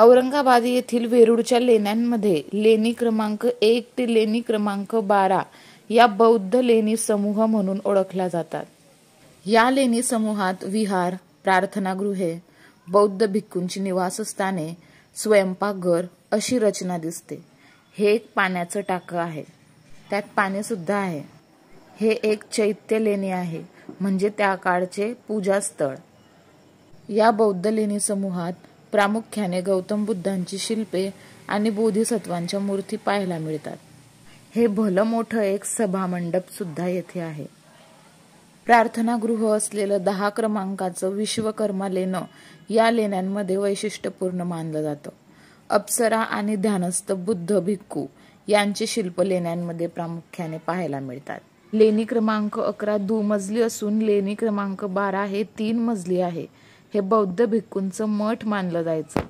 औरंगाबाद येथील वेरूळच्या लेण्यांमध्ये लेणी क्रमांक 1 ते लेणी क्रमांक 12 या बौद्ध लेणी समूह म्हणून ओळखल्या जातात. या लेणी समूहात विहार, प्रार्थनागृहे, बौद्ध भिक्खूंची निवासस्थाने, स्वयंपाकघर अशी रचना दिसते. हे एक पाण्याचं टाकं आहे, त्यात पाणी सुद्धा आहे. हे एक चैत्य लेणी आहे, म्हणजे त्या काळचे पूजास्थळ. या बौद्ध लेणी समूहात प्रामुख्याने गौतम बुद्धांची शिल्पे आणि बोधिसत्वांच्या मूर्ती पाहायला मिळतात. हे भलं मोठं एक सभामंडप सुद्धा येथे आहे. प्रार्थनागृह असलेलं 10 क्रमांकाचं विश्वकर्मा लेणं या लेण्यांमध्ये वैशिष्ट्यपूर्ण मानलं जातं. अप्सरा आणि ध्यानस्थ बुद्ध भिक्खू यांची शिल्प लेण्यांमध्ये प्रामुख्याने पाहायला मिळतात. लेणी क्रमांक 11 दुमजली असून लेणी क्रमांक 12 हे 3 मजली आहे. हे बौद्ध भिक्खूंचं मठ मानलं जायचं.